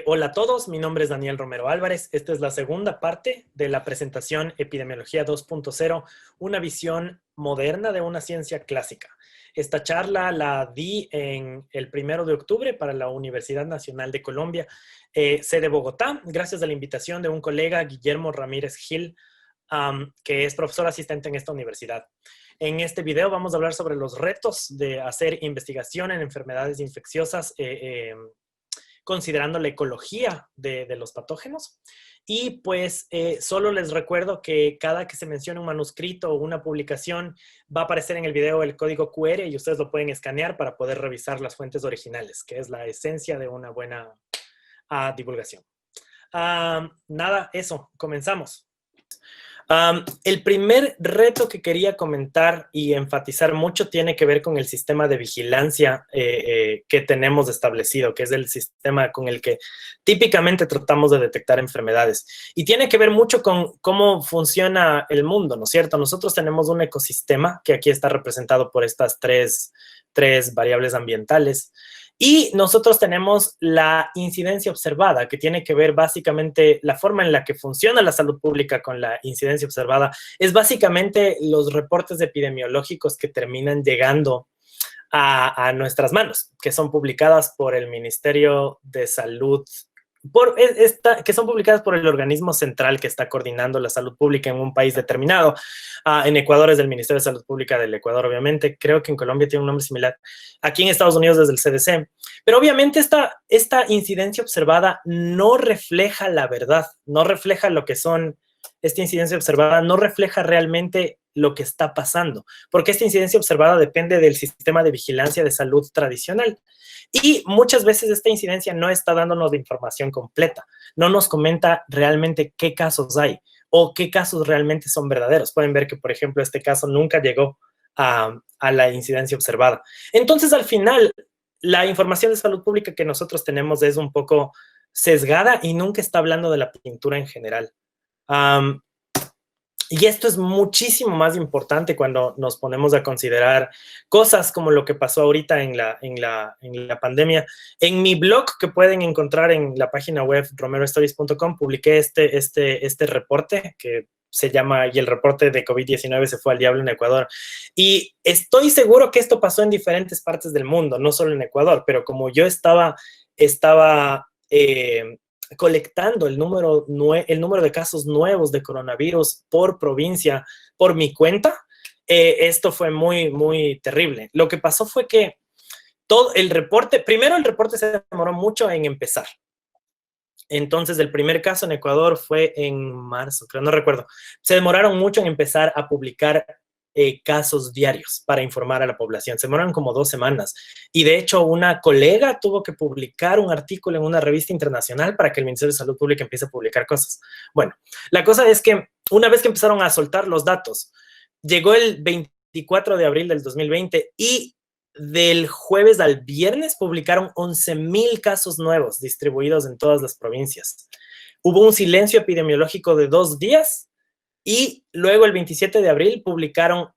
Hola a todos, mi nombre es Daniel Romero Álvarez. Esta es la segunda parte de la presentación Epidemiología 2.0, una visión moderna de una ciencia clásica. Esta charla la di en el 1 de octubre para la Universidad Nacional de Colombia, sede Bogotá, gracias a la invitación de un colega, Guillermo Ramírez Gil, que es profesor asistente en esta universidad. En este video vamos a hablar sobre los retos de hacer investigación en enfermedades infecciosas considerando la ecología de los patógenos. Y pues solo les recuerdo que cada que se mencione un manuscrito o una publicación va a aparecer en el video el código QR y ustedes lo pueden escanear para poder revisar las fuentes originales, que es la esencia de una buena divulgación. Nada, eso, comenzamos. El primer reto que quería comentar y enfatizar mucho tiene que ver con el sistema de vigilancia que tenemos establecido, que es el sistema con el que típicamente tratamos de detectar enfermedades. Y tiene que ver mucho con cómo funciona el mundo, ¿no es cierto? Nosotros tenemos un ecosistema que aquí está representado por estas tres variables ambientales. Y nosotros tenemos la incidencia observada, que tiene que ver básicamente la forma en la que funciona la salud pública con la incidencia observada. Es básicamente los reportes epidemiológicos que terminan llegando a nuestras manos, que son publicadas por el Ministerio de Salud, que son publicadas por el organismo central que está coordinando la salud pública en un país determinado. En Ecuador es del Ministerio de Salud Pública del Ecuador, obviamente. Creo que en Colombia tiene un nombre similar. Aquí en Estados Unidos es del CDC. Pero obviamente esta incidencia observada no refleja la verdad, no refleja lo que son. Esta incidencia observada no refleja realmente lo que está pasando, porque esta incidencia observada depende del sistema de vigilancia de salud tradicional. Y muchas veces esta incidencia no está dándonos la información completa, no nos comenta realmente qué casos hay o qué casos realmente son verdaderos. Pueden ver que, por ejemplo, este caso nunca llegó a la incidencia observada. Entonces, al final, la información de salud pública que nosotros tenemos es un poco sesgada y nunca está hablando de la pintura en general. Y esto es muchísimo más importante cuando nos ponemos a considerar cosas como lo que pasó ahorita en la pandemia. En mi blog, que pueden encontrar en la página web romerostories.com, publiqué este reporte que se llama "Y el reporte de COVID-19 se fue al diablo en Ecuador". Y estoy seguro que esto pasó en diferentes partes del mundo, no solo en Ecuador, pero como yo estaba colectando el número de casos nuevos de coronavirus por provincia por mi cuenta, esto fue muy, muy terrible. Lo que pasó fue que todo el reporte se demoró mucho en empezar. Entonces, el primer caso en Ecuador fue en marzo, creo, no recuerdo. Se demoraron mucho en empezar a publicar casos diarios para informar a la población. Se demoraron como 2 semanas. Y de hecho, una colega tuvo que publicar un artículo en una revista internacional para que el Ministerio de Salud Pública empiece a publicar cosas. Bueno, la cosa es que una vez que empezaron a soltar los datos, llegó el 24 de abril del 2020 y del jueves al viernes publicaron 11,000 casos nuevos distribuidos en todas las provincias. Hubo un silencio epidemiológico de 2 días y luego el 27 de abril publicaron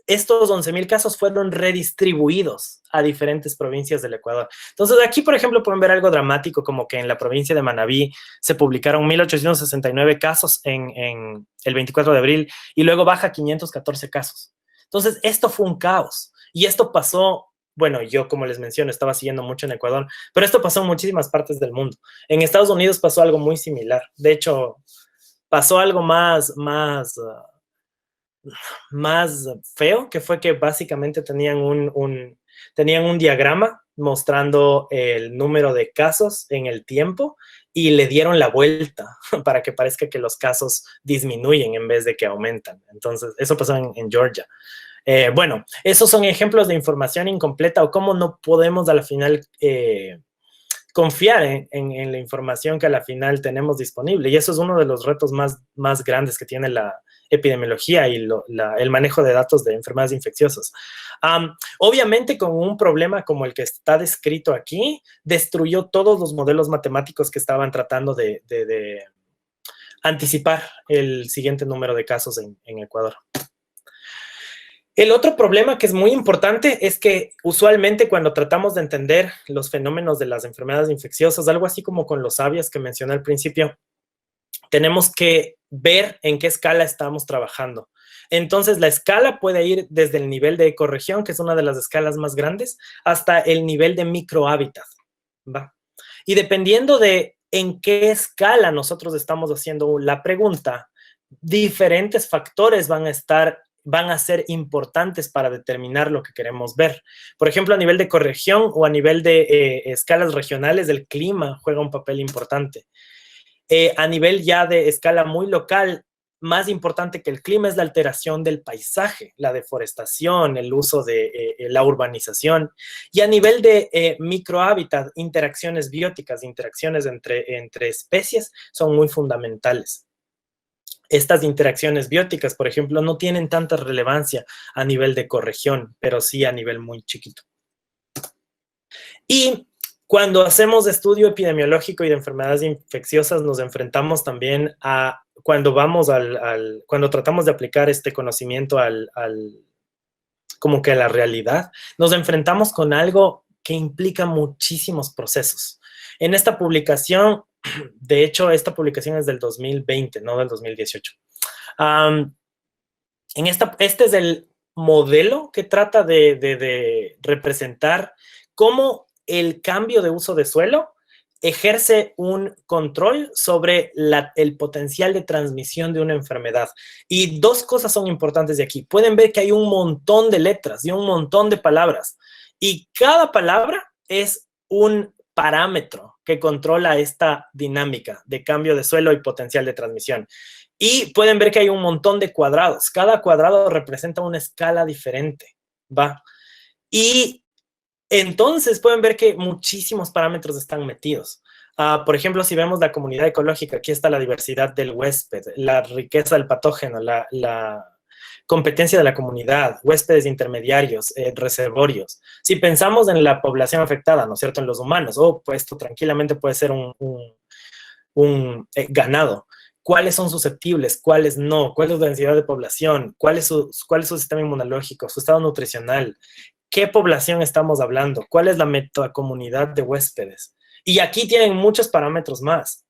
estos 11,000 casos fueron redistribuidos a diferentes provincias del Ecuador. Entonces, aquí, por ejemplo, pueden ver algo dramático, como que en la provincia de Manabí se publicaron 1,869 casos en el 24 de abril y luego baja a 514 casos. Entonces, esto fue un caos. Y esto pasó, bueno, yo como les menciono, estaba siguiendo mucho en Ecuador, pero esto pasó en muchísimas partes del mundo. En Estados Unidos pasó algo muy similar. De hecho, pasó algo más feo, que fue que básicamente tenían un diagrama mostrando el número de casos en el tiempo y le dieron la vuelta para que parezca que los casos disminuyen en vez de que aumentan. Entonces, eso pasó en Georgia. Bueno, esos son ejemplos de información incompleta o cómo no podemos a la final confiar en la información que a la final tenemos disponible. Y eso es uno de los retos más grandes que tiene la epidemiología y el manejo de datos de enfermedades infecciosas. Obviamente, con un problema como el que está descrito aquí, destruyó todos los modelos matemáticos que estaban tratando de anticipar el siguiente número de casos en Ecuador. El otro problema que es muy importante es que usualmente cuando tratamos de entender los fenómenos de las enfermedades infecciosas, algo así como con los sabios que mencioné al principio, tenemos que ver en qué escala estamos trabajando. Entonces, la escala puede ir desde el nivel de ecorregión, que es una de las escalas más grandes, hasta el nivel de microhábitat, ¿va? Y dependiendo de en qué escala nosotros estamos haciendo la pregunta, diferentes factores van a ser importantes para determinar lo que queremos ver. Por ejemplo, a nivel de ecorregión o a nivel de escalas regionales, el clima juega un papel importante. A nivel ya de escala muy local, más importante que el clima es la alteración del paisaje, la deforestación, el uso de la urbanización. Y a nivel de microhábitat, interacciones bióticas, interacciones entre especies son muy fundamentales. Estas interacciones bióticas, por ejemplo, no tienen tanta relevancia a nivel de ecorregión, pero sí a nivel muy chiquito. Y cuando hacemos estudio epidemiológico y de enfermedades infecciosas, nos enfrentamos también a, cuando cuando tratamos de aplicar este conocimiento como que a la realidad, nos enfrentamos con algo que implica muchísimos procesos. En esta publicación, de hecho, esta publicación es del 2020, no del 2018. Este es el modelo que trata de representar cómo el cambio de uso de suelo ejerce un control sobre el potencial de transmisión de una enfermedad. Y dos cosas son importantes de aquí. Pueden ver que hay un montón de letras y un montón de palabras. Y cada palabra es un parámetro que controla esta dinámica de cambio de suelo y potencial de transmisión. Y pueden ver que hay un montón de cuadrados. Cada cuadrado representa una escala diferente, ¿va? Y entonces pueden ver que muchísimos parámetros están metidos. Por ejemplo, si vemos la comunidad ecológica, aquí está la diversidad del huésped, la riqueza del patógeno, la competencia de la comunidad, huéspedes intermediarios, reservorios. Si pensamos en la población afectada, ¿no es cierto?, en los humanos, pues esto tranquilamente puede ser un ganado. ¿Cuáles son susceptibles? ¿Cuáles no? ¿Cuál es la densidad de población? ¿Cuál es su sistema inmunológico? ¿Su estado nutricional? ¿Qué población estamos hablando? ¿Cuál es la metacomunidad de huéspedes? Y aquí tienen muchos parámetros más.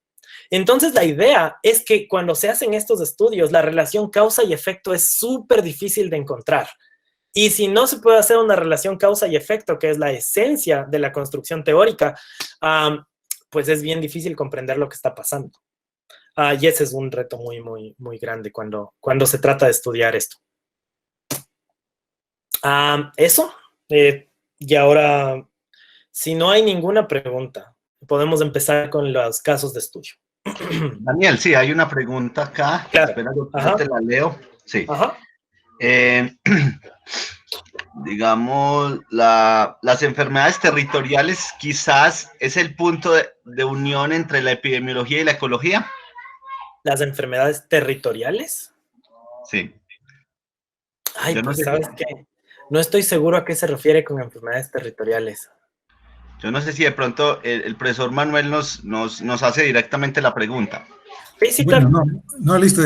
Entonces, la idea es que cuando se hacen estos estudios, la relación causa y efecto es súper difícil de encontrar. Y si no se puede hacer una relación causa y efecto, que es la esencia de la construcción teórica, pues es bien difícil comprender lo que está pasando. Y ese es un reto muy, muy, muy grande cuando se trata de estudiar esto. Eso. Y ahora, si no hay ninguna pregunta, podemos empezar con los casos de estudio. Daniel, sí, hay una pregunta acá. Claro. Espera, yo te la leo. Sí. Digamos, las enfermedades territoriales quizás es el punto de unión entre la epidemiología y la ecología. ¿Las enfermedades territoriales? Sí. Ay, yo pues no sabes qué, no estoy seguro a qué se refiere con enfermedades territoriales. Yo no sé si de pronto el profesor Manuel nos hace directamente la pregunta. Sí, claro. Bueno, no, listo.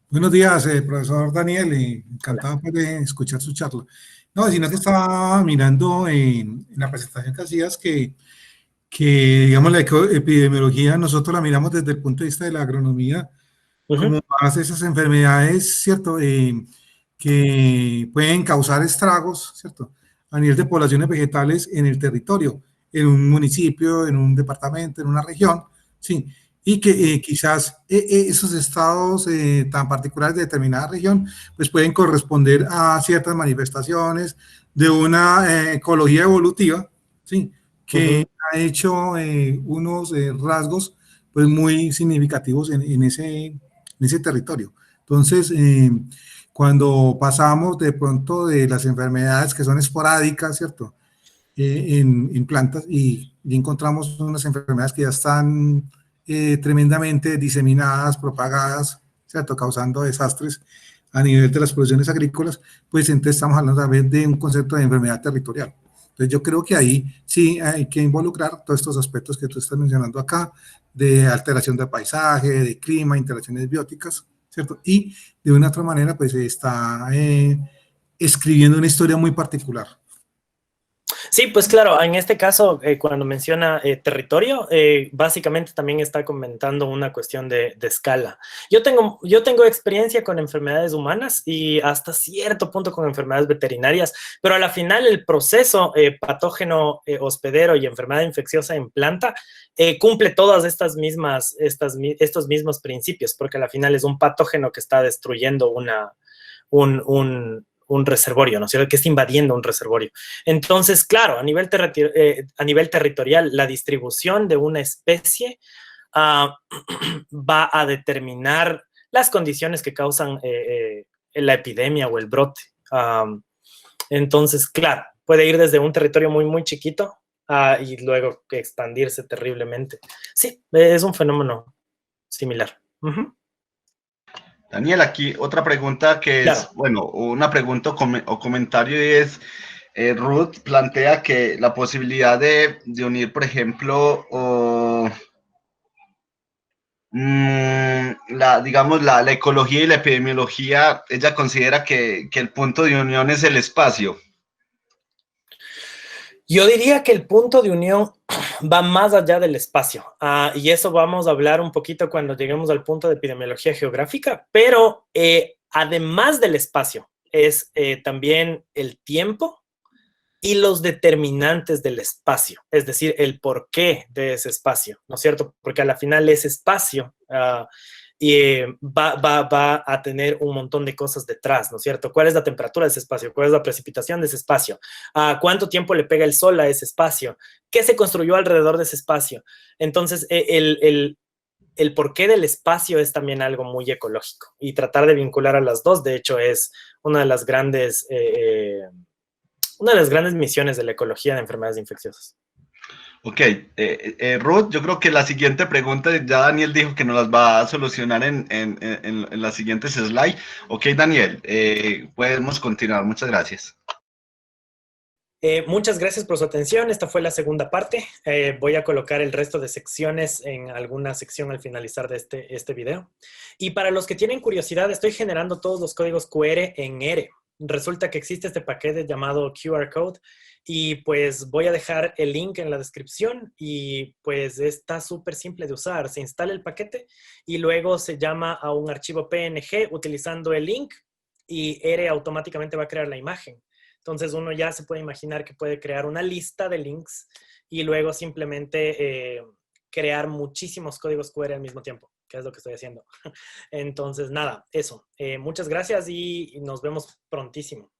Buenos días, profesor Daniel, encantado de escuchar su charla. No, sino que estaba mirando en la presentación que hacías que digamos, la epidemiología nosotros la miramos desde el punto de vista de la agronomía, como más esas enfermedades, ¿cierto?, que pueden causar estragos, ¿cierto?, a nivel de poblaciones vegetales en el territorio, en un municipio, en un departamento, en una región, sí, y que quizás esos estados tan particulares de determinada región, pues pueden corresponder a ciertas manifestaciones de una ecología evolutiva, sí, que ha hecho unos rasgos pues muy significativos en ese territorio. Entonces, cuando pasamos de pronto de las enfermedades que son esporádicas, ¿cierto?, en plantas y encontramos unas enfermedades que ya están tremendamente diseminadas, propagadas, ¿cierto?, causando desastres a nivel de las producciones agrícolas, pues entonces estamos hablando también de un concepto de enfermedad territorial. Entonces yo creo que ahí sí hay que involucrar todos estos aspectos que tú estás mencionando acá, de alteración del paisaje, de clima, interacciones bióticas, ¿cierto? Y de una otra manera pues está escribiendo una historia muy particular. Sí, pues claro, en este caso, cuando menciona territorio, básicamente también está comentando una cuestión de escala. Yo tengo experiencia con enfermedades humanas y hasta cierto punto con enfermedades veterinarias, pero a la final el proceso patógeno hospedero y enfermedad infecciosa en planta cumple todas estos mismos principios, porque a la final es un patógeno que está destruyendo un reservorio, ¿no es cierto? Que está invadiendo un reservorio. Entonces, claro, a nivel territorial, la distribución de una especie va a determinar las condiciones que causan la epidemia o el brote. Entonces, claro, puede ir desde un territorio muy, muy chiquito y luego expandirse terriblemente. Sí, es un fenómeno similar. Daniel, aquí otra pregunta que es, Claro. bueno, una pregunta o comentario es, Ruth plantea que la posibilidad de unir, por ejemplo, digamos, la ecología y la epidemiología, ella considera que el punto de unión es el espacio. Yo diría que el punto de unión va más allá del espacio, y eso vamos a hablar un poquito cuando lleguemos al punto de epidemiología geográfica, pero además del espacio es también el tiempo y los determinantes del espacio, es decir, el porqué de ese espacio, ¿no es cierto? Porque a la final ese espacio va a tener un montón de cosas detrás, ¿no es cierto? ¿Cuál es la temperatura de ese espacio? ¿Cuál es la precipitación de ese espacio? ¿Cuánto tiempo le pega el sol a ese espacio? ¿Qué se construyó alrededor de ese espacio? Entonces, el porqué del espacio es también algo muy ecológico y tratar de vincular a las dos, de hecho, es una de las grandes misiones de la ecología de enfermedades infecciosas. Ok, Ruth, yo creo que la siguiente pregunta, ya Daniel dijo que nos las va a solucionar en las siguientes slides. Ok, Daniel, podemos continuar, muchas gracias. Muchas gracias por su atención. Esta fue la segunda parte. Voy a colocar el resto de secciones en alguna sección al finalizar de este video. Y para los que tienen curiosidad, estoy generando todos los códigos QR en R. Resulta que existe este paquete llamado QR Code y pues voy a dejar el link en la descripción y pues está súper simple de usar. Se instala el paquete y luego se llama a un archivo PNG utilizando el link y R automáticamente va a crear la imagen. Entonces uno ya se puede imaginar que puede crear una lista de links y luego simplemente crear muchísimos códigos QR al mismo tiempo, que es lo que estoy haciendo. Entonces, nada, eso. Muchas gracias y nos vemos prontísimo.